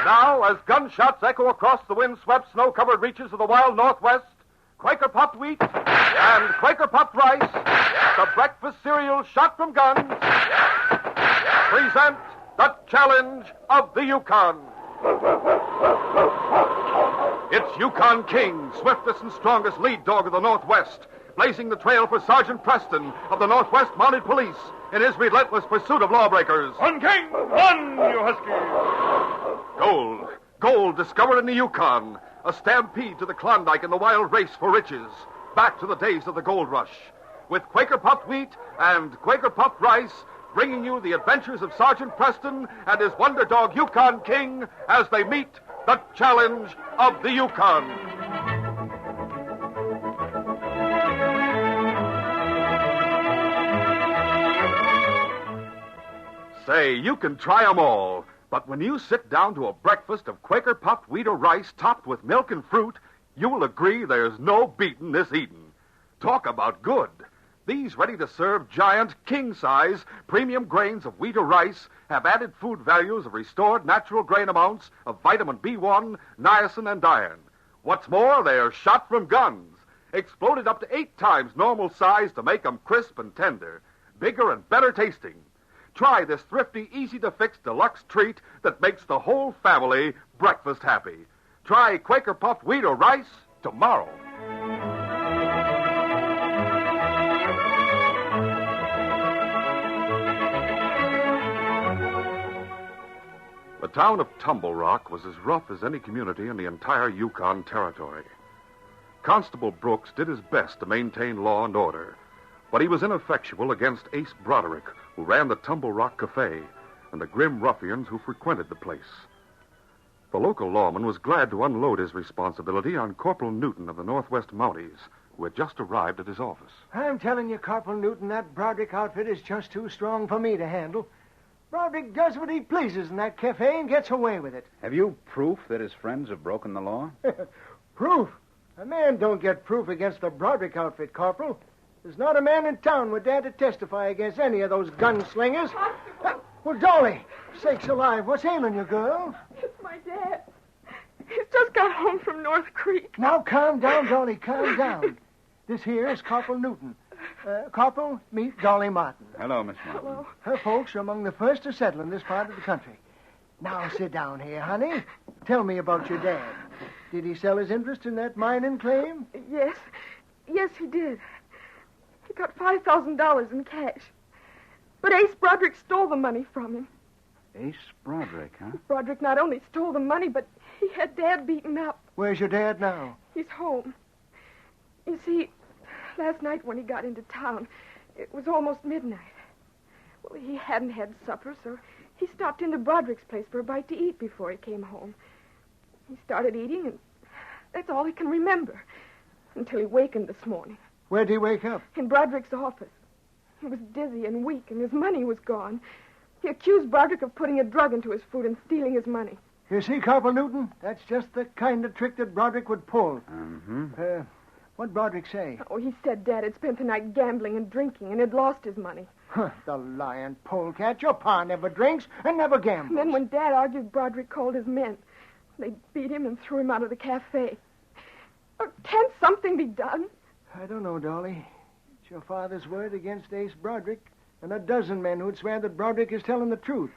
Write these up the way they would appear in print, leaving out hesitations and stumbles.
Now, as gunshots echo across the wind-swept, snow-covered reaches of the wild Northwest, Quaker puffed wheat and Quaker puffed rice, the breakfast cereal shot from guns, present the challenge of the Yukon. It's Yukon King, swiftest and strongest lead dog of the Northwest, blazing the trail for Sergeant Preston of the Northwest Mounted Police in his relentless pursuit of lawbreakers. On, King! On, you husky! Gold. Gold discovered in the Yukon. A stampede to the Klondike in the wild race for riches. Back to the days of the gold rush. With Quaker puffed wheat and Quaker puffed rice, bringing you the adventures of Sergeant Preston and his wonder dog Yukon King as they meet the challenge of the Yukon. Say, you can try 'em all, but when you sit down to a breakfast of Quaker puffed wheat or rice topped with milk and fruit, you will agree there's no beating this eating. Talk about good. These ready-to-serve giant, king-size, premium grains of wheat or rice have added food values of restored natural grain amounts of vitamin B1, niacin, and iron. What's more, they're shot from guns, exploded up to 8 times normal size to make 'em crisp and tender, bigger and better tasting. Try this thrifty, easy-to-fix deluxe treat that makes the whole family breakfast happy. Try Quaker puffed wheat or rice tomorrow. The town of Tumble Rock was as rough as any community in the entire Yukon Territory. Constable Brooks did his best to maintain law and order, but he was ineffectual against Ace Broderick, who ran the Tumble Rock Cafe, and the grim ruffians who frequented the place. The local lawman was glad to unload his responsibility on Corporal Newton of the Northwest Mounties, who had just arrived at his office. I'm telling you, Corporal Newton, that Broderick outfit is just too strong for me to handle. Broderick does what he pleases in that cafe and gets away with it. Have you proof that his friends have broken the law? Proof? A man don't get proof against the Broderick outfit, Corporal. There's not a man in town would dare to testify against any of those gunslingers. Well, Dolly, sakes alive, what's ailing you, girl? It's my dad. He's just got home from North Creek. Now, calm down, Dolly, calm down. This here is Corporal Newton. Corporal, meet Dolly Martin. Hello, Miss Martin. Hello. Her folks are among the first to settle in this part of the country. Now, sit down here, honey. Tell me about your dad. Did he sell his interest in that mining claim? Yes. Yes, he did. He got $5,000 in cash. But Ace Broderick stole the money from him. Ace Broderick, huh? Broderick not only stole the money, but he had Dad beaten up. Where's your dad now? He's home. You see, last night when he got into town, it was almost midnight. Well, he hadn't had supper, so he stopped into Broderick's place for a bite to eat before he came home. He started eating, and that's all he can remember, until he wakened this morning. Where'd he wake up? In Broderick's office. He was dizzy and weak, and his money was gone. He accused Broderick of putting a drug into his food and stealing his money. You see, Corporal Newton, that's just the kind of trick that Broderick would pull. Mm-hmm. What'd Broderick say? Oh, he said Dad had spent the night gambling and drinking and had lost his money. The lying polecat. Your pa never drinks and never gambles. And then when Dad argued, Broderick called his men. They beat him and threw him out of the cafe. Can't something be done? I don't know, Dolly. It's your father's word against Ace Broderick and a dozen men who'd swear that Broderick is telling the truth.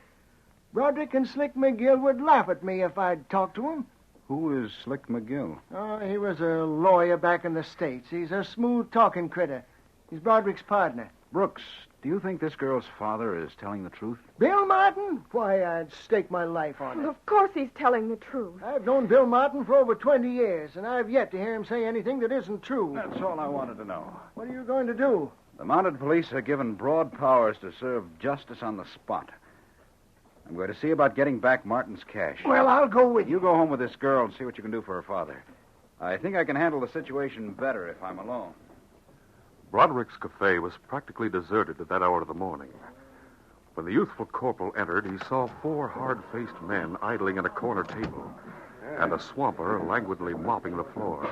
Broderick and Slick McGill would laugh at me if I'd talk to him. Who is Slick McGill? Oh, he was a lawyer back in the States. He's a smooth-talking critter. He's Broderick's partner. Brooks, do you think this girl's father is telling the truth? Bill Martin? Why, I'd stake my life on Well, it. of course he's telling the truth. I've known Bill Martin for over 20 years, and I've yet to hear him say anything that isn't true. That's all I wanted to know. What are you going to do? The mounted police are given broad powers to serve justice on the spot. I'm going to see about getting back Martin's cash. Well, I'll go with you. You go home with this girl and see what you can do for her father. I think I can handle the situation better if I'm alone. Broderick's cafe was practically deserted at that hour of the morning. When the youthful corporal entered, he saw 4 hard-faced men idling at a corner table and a swamper languidly mopping the floor.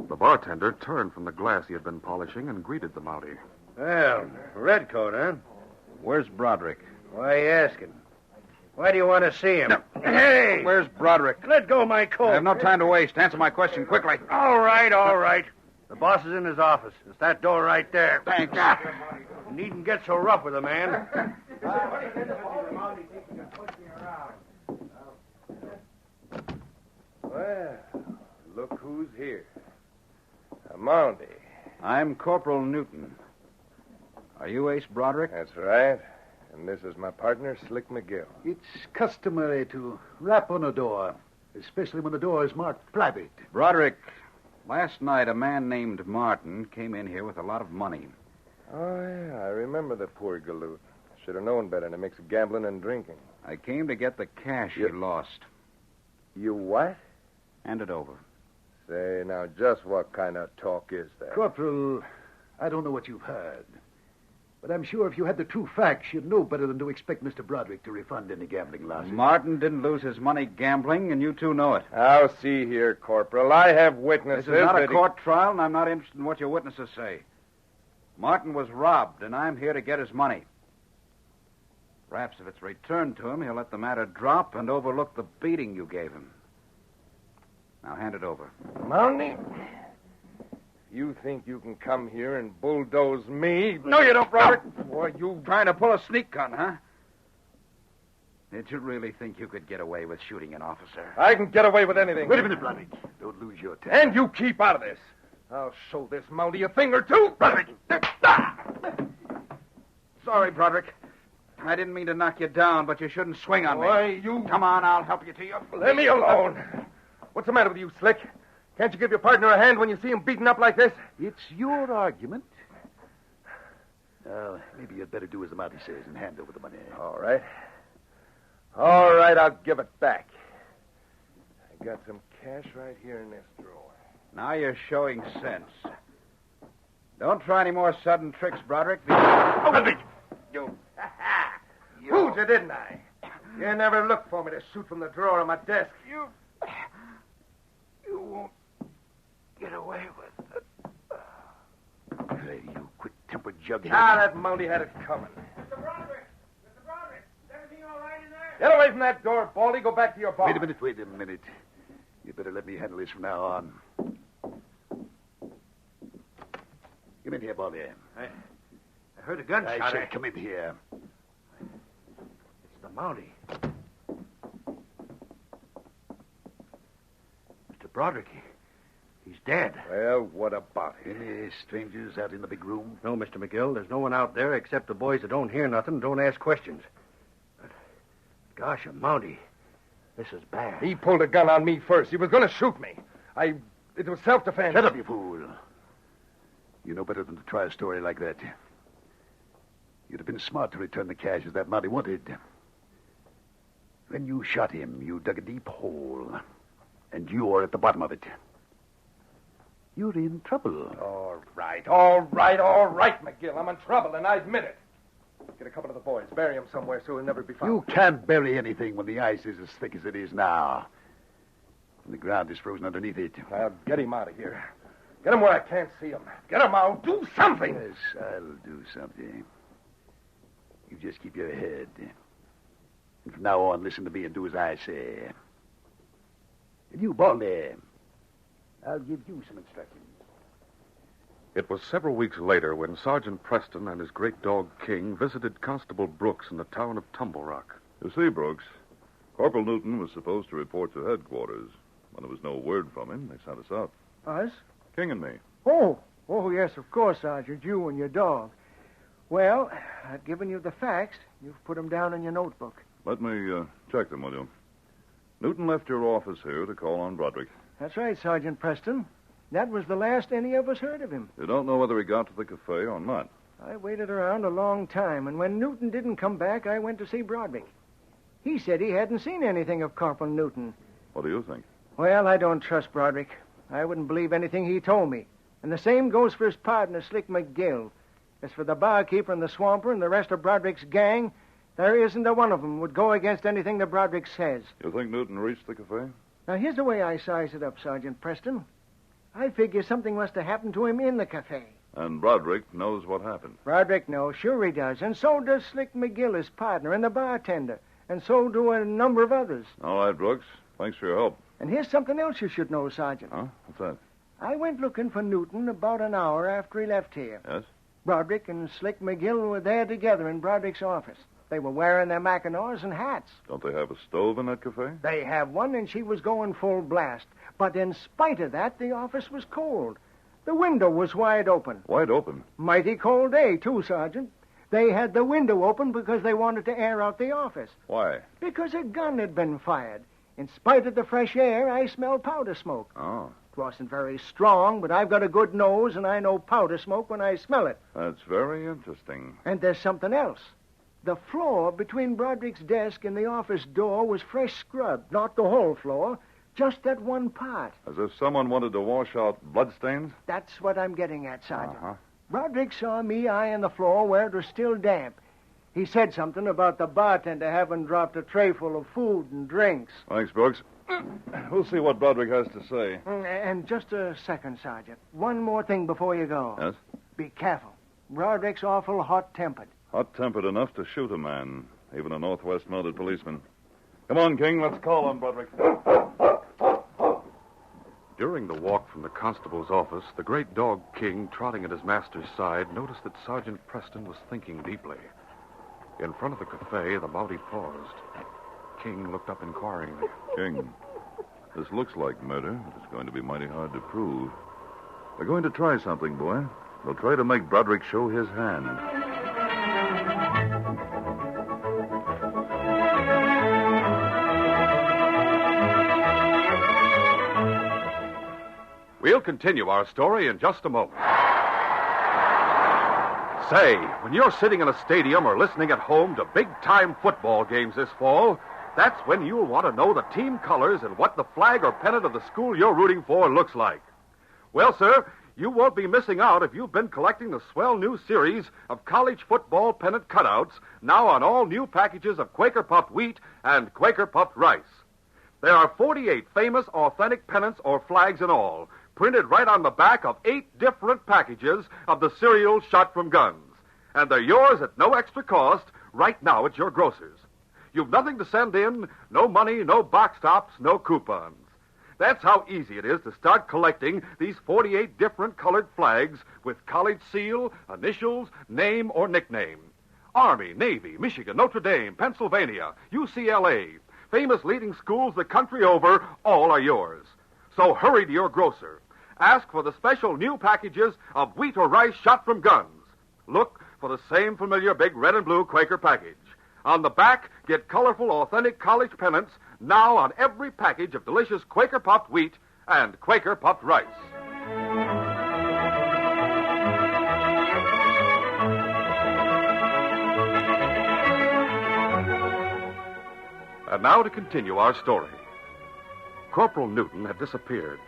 The bartender turned from the glass he had been polishing and greeted the Mountie. Well, redcoat, huh? Where's Broderick? Why are you asking? Why do you want to see him? No. Hey! Where's Broderick? Let go of my coat. I have no time to waste. Answer my question quickly. All right. The boss is in his office. It's that door right there. Thanks. You needn't get so rough with a man. Well, look who's here. A Mountie. I'm Corporal Newton. Are you Ace Broderick? That's right. And this is my partner, Slick McGill. It's customary to rap on a door, especially when the door is marked private. Broderick, last night a man named Martin came in here with a lot of money. Oh, yeah, I remember the poor galoot. Should have known better to mix gambling and drinking. I came to get the cash he lost. You what? Hand it over. Say, now, just what kind of talk is that? Corporal, I don't know what you've heard, but I'm sure if you had the true facts, you'd know better than to expect Mr. Broderick to refund any gambling losses. Martin didn't lose his money gambling, and you two know it. Now, see here, Corporal. I have witnesses. This is not a that he- court trial, and I'm not interested in what your witnesses say. Martin was robbed, and I'm here to get his money. Perhaps if it's returned to him, he'll let the matter drop and overlook the beating you gave him. Now, hand it over. Mountie, you think you can come here and bulldoze me? No, you don't, Broderick. Boy, you trying to pull a sneak gun, huh? Did you really think you could get away with shooting an officer? I can get away with anything. Wait a minute, Broderick. Don't lose your temper. And you keep out of this. I'll show this Mountie a thing or two. Broderick. Sorry, Broderick. I didn't mean to knock you down, but you shouldn't swing on me. Why, you... Come on, I'll help you to your feet. Let me alone. What's the matter with you, Slick? Can't you give your partner a hand when you see him beaten up like this? It's your argument. Well, maybe you'd better do as the Mountie says and hand over the money. All right. All right, I'll give it back. I got some cash right here in this drawer. Now you're showing sense. Don't try any more sudden tricks, Broderick. Because... You. Fooled you, didn't I? You never looked for me to shoot from the drawer of my desk. You won't get away with it. Hey, you quick-tempered jughead. Ah, that Mountie had it coming. Mr. Broderick! Is everything all right in there? Get away from that door, Baldy. Go back to your bar. Wait a minute. You better let me handle this from now on. Come in here, Baldy. I heard a gunshot. I said come in here. It's the Mountie. Mr. Broderick, he's dead. Well, what about it? Any strangers out in the big room? No, Mr. McGill, there's no one out there except the boys that don't hear nothing and don't ask questions. But, gosh, a Mountie. This is bad. He pulled a gun on me first. He was going to shoot me. It was self-defense. Shut up, you fool. You know better than to try a story like that. You'd have been smart to return the cash as that Mountie wanted. When you shot him, you dug a deep hole. And you're at the bottom of it. You're in trouble. All right, McGill. I'm in trouble, and I admit it. Get a couple of the boys. Bury him somewhere so he'll never be found. You can't bury anything when the ice is as thick as it is now. And the ground is frozen underneath it. I'll get him out of here. Get him where I can't see him. Get him out. Do something. Yes, I'll do something. You just keep your head. And from now on, listen to me and do as I say. And you, Baldy, I'll give you some instructions. It was several weeks later when Sergeant Preston and his great dog King visited Constable Brooks in the town of Tumble Rock. You see, Brooks, Corporal Newton was supposed to report to headquarters. When there was no word from him, they sent us out. Us? King and me. Oh, yes, of course, Sergeant. You and your dog. Well, I've given you the facts. You've put them down in your notebook. Let me check them, will you? Newton left your office here to call on Broderick. That's right, Sergeant Preston. That was the last any of us heard of him. You don't know whether he got to the cafe or not. I waited around a long time, and when Newton didn't come back, I went to see Broderick. He said he hadn't seen anything of Corporal Newton. What do you think? Well, I don't trust Broderick. I wouldn't believe anything he told me. And the same goes for his partner, Slick McGill. As for the barkeeper and the swamper and the rest of Broderick's gang, there isn't a one of them would go against anything that Broderick says. You think Newton reached the cafe? Now, here's the way I size it up, Sergeant Preston. I figure something must have happened to him in the cafe. And Broderick knows what happened. Broderick knows, sure he does. And so does Slick McGill, his partner, and the bartender. and so do a number of others. All right, Brooks. Thanks for your help. And here's something else you should know, Sergeant. Huh? What's that? I went looking for Newton about an hour after he left here. Yes? Broderick and Slick McGill were there together in Broderick's office. They were wearing their mackinaws and hats. Don't they have a stove in that cafe? They have one, and she was going full blast. But in spite of that, the office was cold. The window was wide open. Wide open? Mighty cold day, too, Sergeant. They had the window open because they wanted to air out the office. Why? Because a gun had been fired. In spite of the fresh air, I smelled powder smoke. Oh. It wasn't very strong, but I've got a good nose, and I know powder smoke when I smell it. That's very interesting. And there's something else. The floor between Broderick's desk and the office door was fresh scrubbed. Not the whole floor, just that one part. As if someone wanted to wash out bloodstains? That's what I'm getting at, Sergeant. Uh-huh. Broderick saw me eyeing the floor where it was still damp. He said something about the bartender having dropped a tray full of food and drinks. Thanks, Brooks. We'll see what Broderick has to say. And just a second, Sergeant. One more thing before you go. Yes? Be careful. Broderick's awful hot-tempered. Hot-tempered enough to shoot a man, even a Northwest mounted policeman. Come on, King. Let's call on Broderick. During the walk from the constable's office, the great dog King, trotting at his master's side, noticed that Sergeant Preston was thinking deeply. In front of the cafe, the Mountie paused. King looked up inquiringly. King, this looks like murder, but it's going to be mighty hard to prove. They're going to try something, boy. They'll try to make Broderick show his hand. We'll continue our story in just a moment. Say, when you're sitting in a stadium or listening at home to big-time football games this fall, that's when you'll want to know the team colors and what the flag or pennant of the school you're rooting for looks like. Well, sir, you won't be missing out if you've been collecting the swell new series of college football pennant cutouts now on all new packages of Quaker Puffed wheat and Quaker Puffed rice. There are 48 famous, authentic pennants or flags in all, printed right on the back of 8 different packages of the cereal shot from guns. And they're yours at no extra cost right now at your grocer's. You've nothing to send in, no money, no box tops, no coupons. That's how easy it is to start collecting these 48 different colored flags with college seal, initials, name, or nickname. Army, Navy, Michigan, Notre Dame, Pennsylvania, UCLA, famous leading schools the country over, all are yours. So hurry to your grocer. Ask for the special new packages of wheat or rice shot from guns. Look for the same familiar big red and blue Quaker package. On the back, get colorful, authentic college pennants now on every package of delicious Quaker Puffed wheat and Quaker Puffed rice. And now to continue our story. Corporal Newton had disappeared,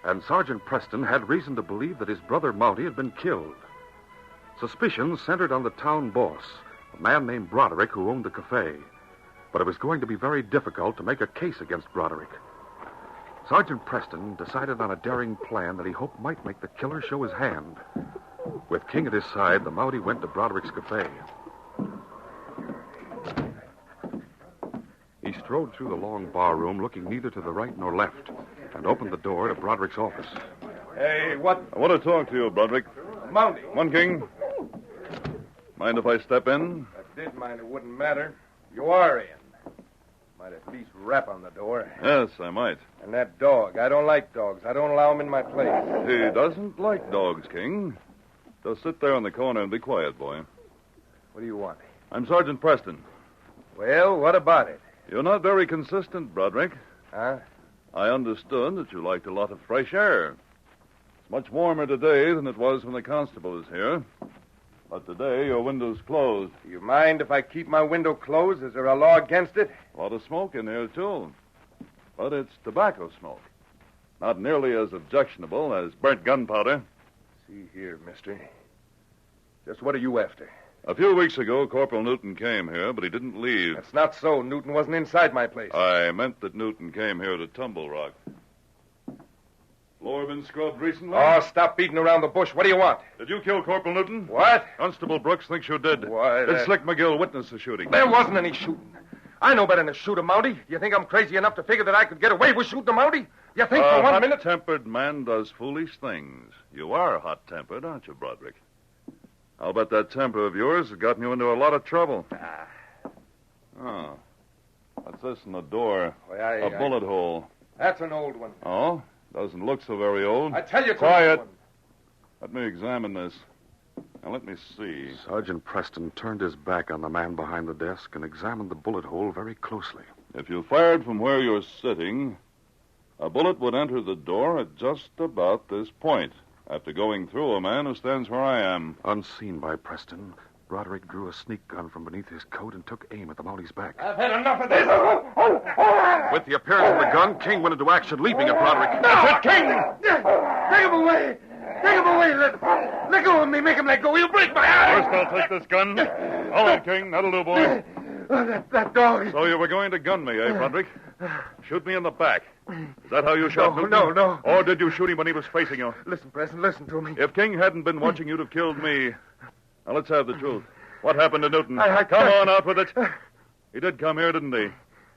and Sergeant Preston had reason to believe that his brother Mountie had been killed. Suspicions centered on the town boss, a man named Broderick who owned the cafe. But it was going to be very difficult to make a case against Broderick. Sergeant Preston decided on a daring plan that he hoped might make the killer show his hand. With King at his side, the Mountie went to Broderick's cafe. He strode through the long bar room, looking neither to the right nor left, and opened the door to Broderick's office. Hey, what? I want to talk to you, Broderick. Mountie. Come on, King. Mind if I step in? If I did mind, it wouldn't matter. You are in. Might at least rap on the door. Yes, I might. And that dog. I don't like dogs. I don't allow him in my place. He doesn't like dogs, King. Just sit there in the corner and be quiet, boy. What do you want? I'm Sergeant Preston. Well, what about it? You're not very consistent, Broderick. Huh? I understood that you liked a lot of fresh air. It's much warmer today than it was when the constable is here. But today, your window's closed. Do you mind if I keep my window closed? Is there a law against it? A lot of smoke in here, too. But it's tobacco smoke. Not nearly as objectionable as burnt gunpowder. See here, mister. Just what are you after? A few weeks ago, Corporal Newton came here, but he didn't leave. That's not so. Newton wasn't inside my place. I meant that Newton came here to Tumble Rock. Floor been scrubbed recently? Oh, stop beating around the bush. What do you want? Did you kill Corporal Newton? What? Constable Brooks thinks you did. Why, Did Slick McGill witness the shooting? There wasn't any shooting. I know better than to shoot a Mountie. You think I'm crazy enough to figure that I could get away with shooting a Mountie? You think for 1 minute... A hot-tempered man does foolish things. You are hot-tempered, aren't you, Broderick? I'll bet that temper of yours has gotten you into a lot of trouble. Oh. What's this in the door? A bullet hole. That's an old one. Oh? Doesn't look so very old. I tell you... Quiet. Let me examine this. Now, let me see. Sergeant Preston turned his back on the man behind the desk and examined the bullet hole very closely. If you fired from where you're sitting, a bullet would enter the door at just about this point, after going through a man who stands where I am. Unseen by Preston, Broderick drew a sneak gun from beneath his coat and took aim at the Mountie's back. I've had enough of this. With the appearance of the gun, King went into action, leaping at Broderick. That's it, King! Take him away! Take him away! Let go of me! Make him let go! He'll break my arm! First, I'll take this gun. All right, King. That'll do, boy. That dog... So you were going to gun me, eh, Broderick? Shoot me in the back. Is that how you shot Newton? No. Or did you shoot him when he was facing you? Listen, Preston, listen to me. If King hadn't been watching, you'd have killed me. Now, let's have the truth. What happened to Newton? Come on, out with it. He did come here, didn't he?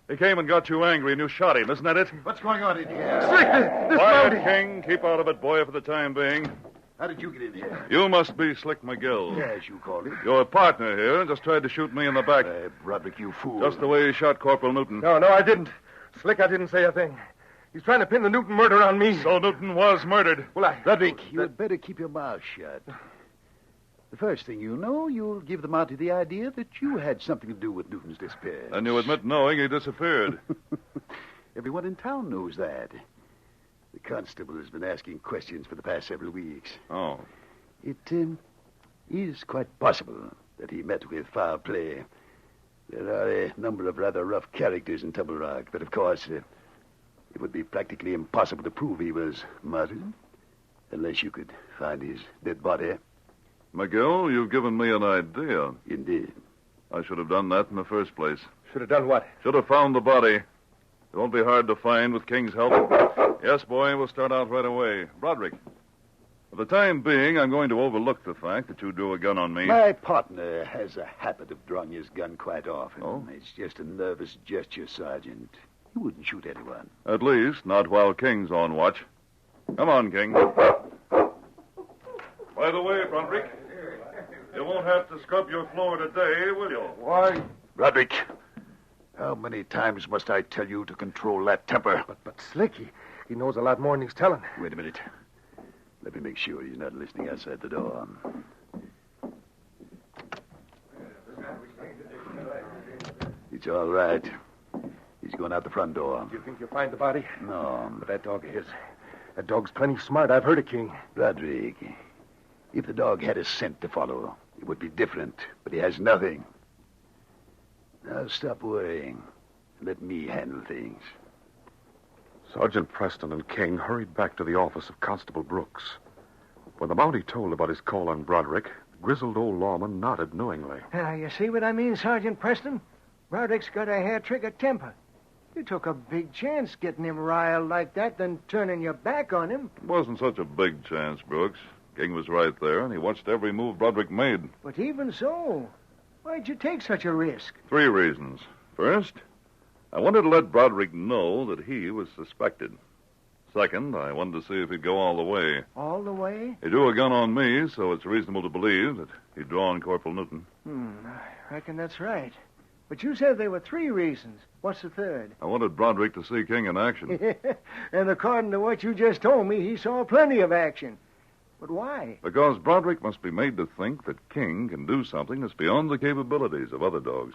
He came and got you angry, and you shot him. Isn't that it? What's going on in here? Slick, this Quiet, Mountie... King. Keep out of it, boy, for the time being. How did you get in here? You must be Slick McGill. Yes, you called it. Your partner here just tried to shoot me in the back. Broderick, you fool. Just the way he shot Corporal Newton. No, I didn't. Slick, I didn't say a thing. He's trying to pin the Newton murder on me. So Newton was murdered. Well, Broderick, you had better keep your mouth shut. The first thing you know, you'll give the Mountie the idea that you had something to do with Newton's disappearance. And you admit knowing he disappeared. Everyone in town knows that. The constable has been asking questions for the past several weeks. Oh. It is quite possible that he met with foul play. There are a number of rather rough characters in Tumble Rock, but of course, it would be practically impossible to prove he was murdered unless you could find his dead body. McGill, you've given me an idea. Indeed. I should have done that in the first place. Should have done what? Should have found the body. It won't be hard to find with King's help. Yes, boy, we'll start out right away. Broderick, for the time being, I'm going to overlook the fact that you drew a gun on me. My partner has a habit of drawing his gun quite often. Oh? It's just a nervous gesture, Sergeant. He wouldn't shoot anyone. At least, not while King's on watch. Come on, King. By the way, Broderick, you won't have to scrub your floor today, will you? Why? Broderick, how many times must I tell you to control that temper? But Slick, he knows a lot more than he's telling. Wait a minute. Let me make sure he's not listening outside the door. It's all right. He's going out the front door. Do you think you'll find the body? No. But that dog of his. That dog's plenty smart. I've heard of King. Broderick, if the dog had a scent to follow, it would be different. But he has nothing. Now stop worrying. Let me handle things. Sergeant Preston and King hurried back to the office of Constable Brooks. When the Mountie told about his call on Broderick, the grizzled old lawman nodded knowingly. You see what I mean, Sergeant Preston? Broderick's got a hair-trigger temper. You took a big chance getting him riled like that, then turning your back on him. It wasn't such a big chance, Brooks. King was right there, and he watched every move Broderick made. But even so, why'd you take such a risk? 3 reasons. First, I wanted to let Broderick know that he was suspected. Second, I wanted to see if he'd go all the way. All the way? He drew a gun on me, so it's reasonable to believe that he'd draw on Corporal Newton. I reckon that's right. But you said there were 3 reasons. What's the third? I wanted Broderick to see King in action. And according to what you just told me, he saw plenty of action. But why? Because Broderick must be made to think that King can do something that's beyond the capabilities of other dogs.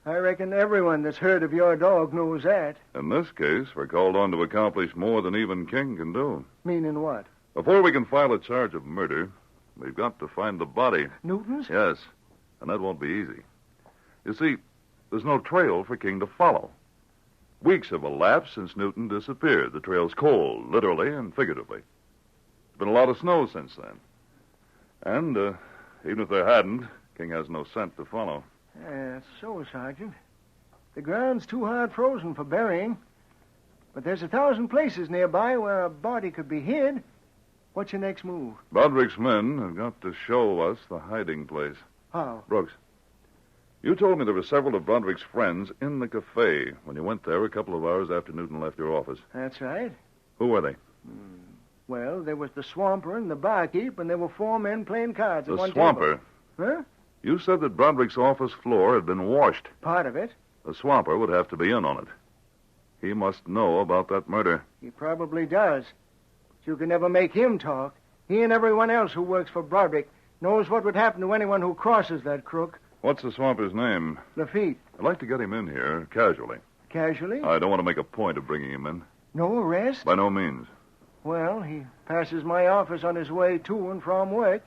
I reckon everyone that's heard of your dog knows that. In this case, we're called on to accomplish more than even King can do. Meaning what? Before we can file a charge of murder, we've got to find the body. Newton's? Yes, and that won't be easy. You see, there's no trail for King to follow. Weeks have elapsed since Newton disappeared. The trail's cold, literally and figuratively. There's been a lot of snow since then. And even if there hadn't, King has no scent to follow. That's so, Sergeant. The ground's too hard frozen for burying. But there's 1,000 places nearby where a body could be hid. What's your next move? Broderick's men have got to show us the hiding place. How? Brooks, You told me there were several of Broderick's friends in the cafe when you went there a couple of hours after Newton left your office. That's right. Who were they? Well, there was the swamper and the barkeep, and there were 4 men playing cards at The one swamper. table. Huh? You said that Broderick's office floor had been washed. Part of it. The swamper would have to be in on it. He must know about that murder. He probably does. But you can never make him talk. He and everyone else who works for Broderick knows what would happen to anyone who crosses that crook. What's the swamper's name? Lafitte. I'd like to get him in here, casually. Casually? I don't want to make a point of bringing him in. No arrest? By no means. Well, he passes my office on his way to and from work.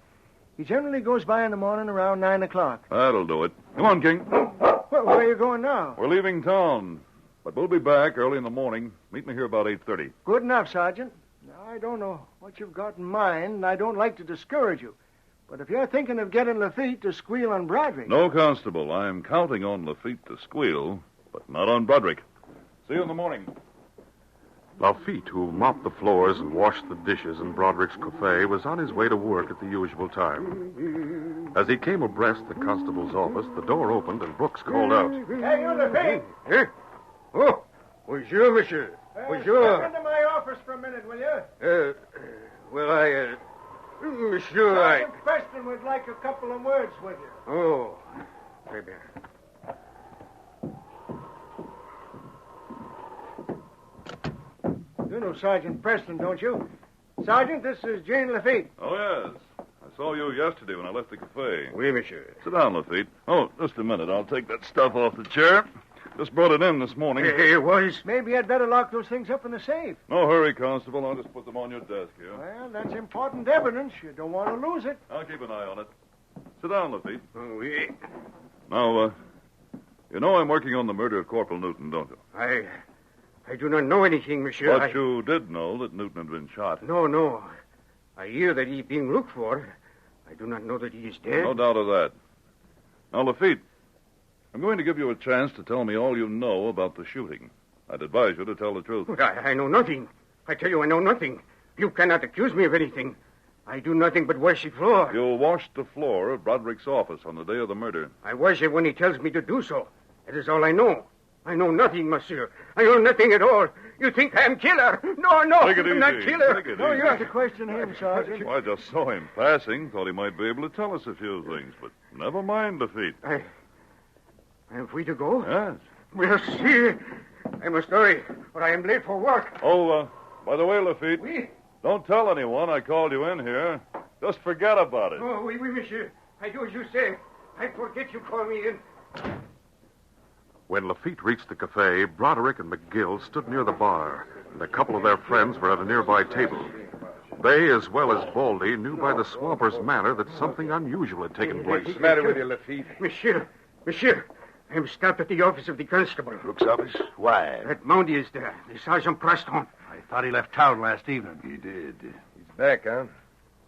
He generally goes by in the morning around 9 o'clock. That'll do it. Come on, King. Well, where are you going now? We're leaving town, but we'll be back early in the morning. Meet me here about 8:30. Good enough, Sergeant. Now, I don't know what you've got in mind, and I don't like to discourage you. But if you're thinking of getting Lafitte to squeal on Broderick... No, Constable. I'm counting on Lafitte to squeal, but not on Broderick. See you in the morning. Lafitte, who mopped the floors and washed the dishes in Broderick's cafe, was on his way to work at the usual time. As he came abreast the constable's office, the door opened and Brooks called out. Hey, you, Lafitte! Eh? Oh, bonjour, monsieur. Bonjour. Step into my office for a minute, will you? Monsieur, Sergeant Preston would like a couple of words with you. Oh, très bien. You know Sergeant Preston, don't you? Sergeant, this is Jane Lafitte. Oh, yes. I saw you yesterday when I left the cafe. Oui, monsieur. Sit down, Lafitte. Oh, just a minute. I'll take that stuff off the chair. Just brought it in this morning. It was... Maybe I'd better lock those things up in the safe. No hurry, Constable. I'll just put them on your desk here. Well, that's important evidence. You don't want to lose it. I'll keep an eye on it. Sit down, Lafitte. Oh, oui. Now, you know I'm working on the murder of Corporal Newton, don't you? I do not know anything, monsieur. But you did know that Newton had been shot. No. I hear that he's being looked for. I do not know that he is dead. No doubt of that. Now, Lafitte, I'm going to give you a chance to tell me all you know about the shooting. I'd advise you to tell the truth. I know nothing. I tell you, I know nothing. You cannot accuse me of anything. I do nothing but wash the floor. You washed the floor of Broderick's office on the day of the murder. I wash it when he tells me to do so. That is all I know. I know nothing, monsieur. I know nothing at all. You think I am killer? No, Take it I'm not easy. killer. Take it No, easy. you have to question him, Sergeant. Well, I just saw him passing. Thought he might be able to tell us a few things. But never mind, Lafitte. I am free to go? Yes. Well, see. I must hurry, or I am late for work. Oh, by the way, Lafitte, Oui. don't tell anyone I called you in here. Just forget about it. Oh, oui, monsieur. I do as you say. I forget you called me in. When Lafitte reached the cafe, Broderick and McGill stood near the bar, and a couple of their friends were at a nearby table. They, as well as Baldy, knew by the swamper's manner that something unusual had taken place. What's the matter with you, Lafitte? Monsieur, I am stopped at the office of the constable. Brooks' office? Why? That Mountie is there, the Sergeant Preston. I thought he left town last evening. He did. He's back, huh?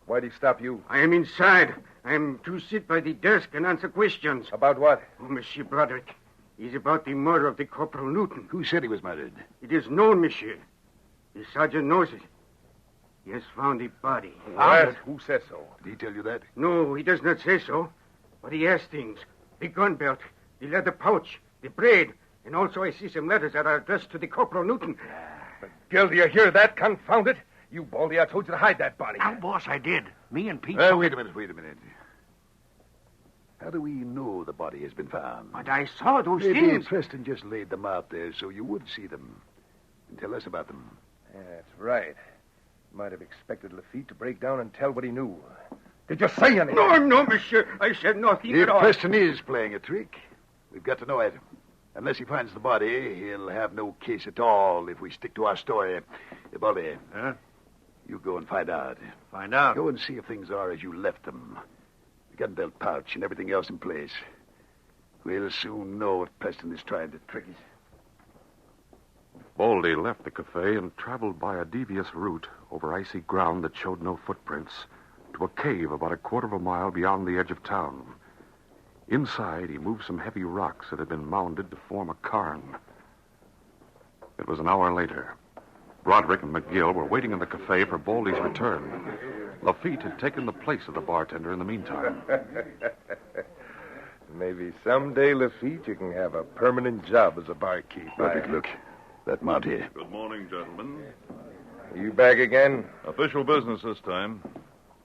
Why'd he stop you? I am inside. I am to sit by the desk and answer questions. About what? Oh, Monsieur Broderick, it's about the murder of the Corporal Newton. Who said he was murdered? It is known, monsieur. The sergeant knows it. He has found the body. What? Who says so? Did he tell you that? No, he does not say so. But he has things. The gun belt, the leather pouch, the braid, and also I see some letters that are addressed to the Corporal Newton. Gil, do you hear that? Confound it. You, Baldy, I told you to hide that body. Now, boss, I did. Me and Pete... Wait a minute. How do we know the body has been found? But I saw those Maybe things. Preston just laid them out there so you would see them and tell us about them. Yeah, that's right. Might have expected Lafitte to break down and tell what he knew. Did you say anything? No, monsieur. I said nothing If at all. Preston is playing a trick, we've got to know it. Unless he finds the body, he'll have no case at all if we stick to our story. Baldy, Huh? you go and find out. Find out. Go and see if things are as you left them. The gun belt pouch and everything else in place. We'll soon know if Preston is trying to trick us. Baldy left the cafe and traveled by a devious route over icy ground that showed no footprints to a cave about a quarter of a mile beyond the edge of town. Inside, he moved some heavy rocks that had been mounded to form a cairn. It was an hour later. Broderick and McGill were waiting in the cafe for Baldy's return. Lafitte had taken the place of the bartender in the meantime. Maybe someday, Lafitte, you can have a permanent job as a barkeep. Broderick, look. That Mountie. Good morning, gentlemen. You back again? Official business this time.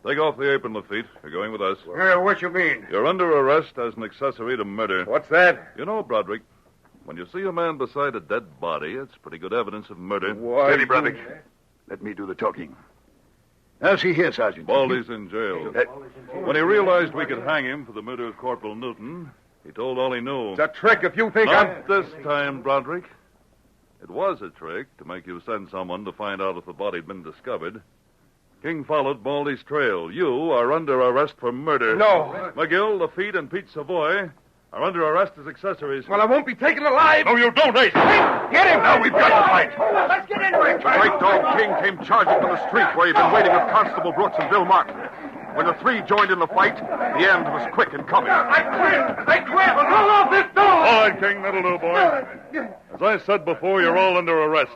Take off the apron, Lafitte. You're going with us. What you mean? You're under arrest as an accessory to murder. What's that? You know, Broderick, when you see a man beside a dead body, it's pretty good evidence of murder. Why? Steady, Broderick. Let me do the talking. Now, see here, Sergeant. Baldy's in jail. When he realized we could hang him for the murder of Corporal Newton, he told all he knew. It's a trick if you think Not this time, Broderick. It was a trick to make you send someone to find out if the body had been discovered. King followed Baldy's trail. You are under arrest for murder. No. McGill, Lafitte, and Pete Savoy are under arrest as accessories. Well, I won't be taken alive. No, you don't, Ace. Get him! Now we've got to fight. Let's get into it. Great Dog King came charging from the street where he'd been waiting with Constable Brooks and Bill Martin. When the three joined in the fight, the end was quick in coming. I quit! Roll off this door! All right, King, that'll do, boy. As I said before, you're all under arrest.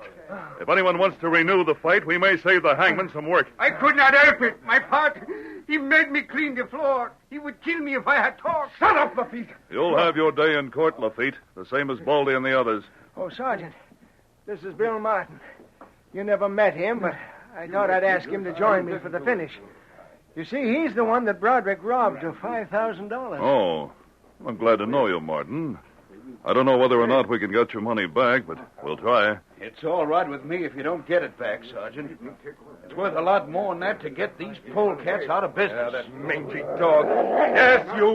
If anyone wants to renew the fight, we may save the hangman some work. I could not help it. My part, he made me clean the floor. He would kill me if I had talked. Shut up, Lafitte. You'll have your day in court, Lafitte, the same as Baldy and the others. Oh, Sergeant, this is Bill Martin. You never met him, but I thought I'd ask him to join me for the finish. You see, he's the one that Broderick robbed of $5,000. Oh, I'm glad to know you, Martin. I don't know whether or not we can get your money back, but we'll try. It's all right with me if you don't get it back, Sergeant. It's worth a lot more than that to get these polecats out of business. That mangy dog. Yes, you.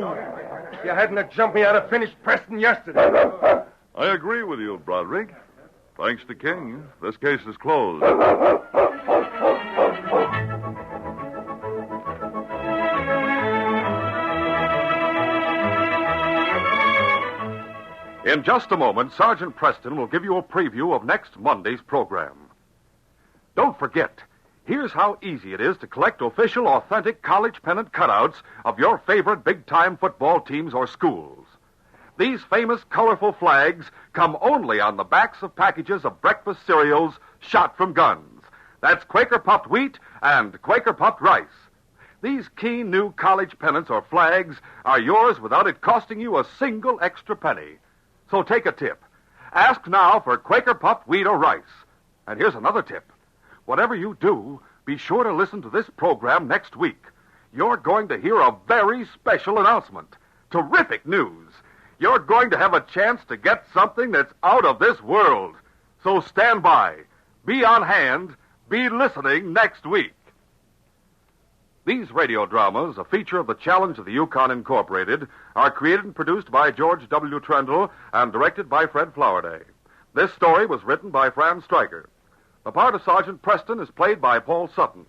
You hadn't have jumped me out of finished Preston yesterday. I agree with you, Broderick. Thanks to King, this case is closed. In just a moment, Sergeant Preston will give you a preview of next Monday's program. Don't forget, here's how easy it is to collect official, authentic college pennant cutouts of your favorite big-time football teams or schools. These famous colorful flags come only on the backs of packages of breakfast cereals shot from guns. That's Quaker Puffed Wheat and Quaker Puffed Rice. These keen new college pennants or flags are yours without it costing you a single extra penny. So take a tip. Ask now for Quaker Puffed Wheat or Rice. And here's another tip. Whatever you do, be sure to listen to this program next week. You're going to hear a very special announcement. Terrific news. You're going to have a chance to get something that's out of this world. So stand by. Be on hand. Be listening next week. These radio dramas, a feature of the Challenge of the Yukon Incorporated, are created and produced by George W. Trendle and directed by Fred Flowerday. This story was written by Fran Stryker. The part of Sergeant Preston is played by Paul Sutton.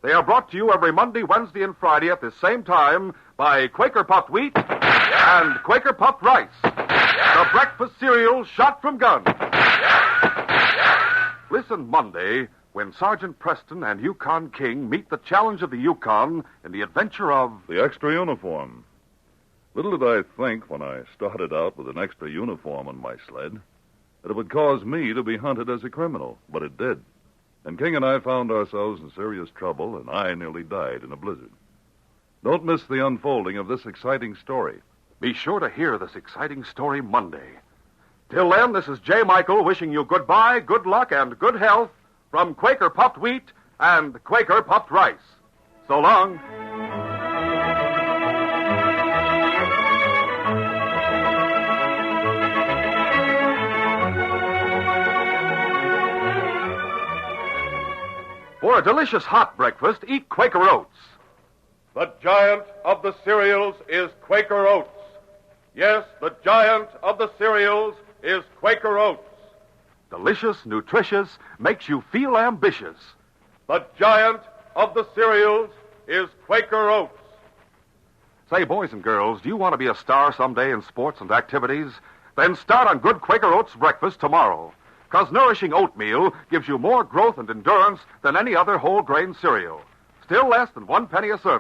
They are brought to you every Monday, Wednesday, and Friday at this same time by Quaker Puffed Wheat and Quaker Puffed Rice, the breakfast cereal shot from guns. Listen Monday when Sergeant Preston and Yukon King meet the Challenge of the Yukon in the adventure of The extra uniform. Little did I think when I started out with an extra uniform on my sled that it would cause me to be hunted as a criminal, but it did. And King and I found ourselves in serious trouble, and I nearly died in a blizzard. Don't miss the unfolding of this exciting story. Be sure to hear this exciting story Monday. Till then, this is J. Michael wishing you goodbye, good luck, and good health from Quaker Puffed Wheat and Quaker Puffed Rice. So long. For a delicious hot breakfast, eat Quaker Oats. The giant of the cereals is Quaker Oats. Yes, the giant of the cereals is Quaker Oats. Delicious, nutritious, makes you feel ambitious. The giant of the cereals is Quaker Oats. Say, boys and girls, do you want to be a star someday in sports and activities? Then start on good Quaker Oats breakfast tomorrow. Because nourishing oatmeal gives you more growth and endurance than any other whole grain cereal. Still less than 1 penny a serving.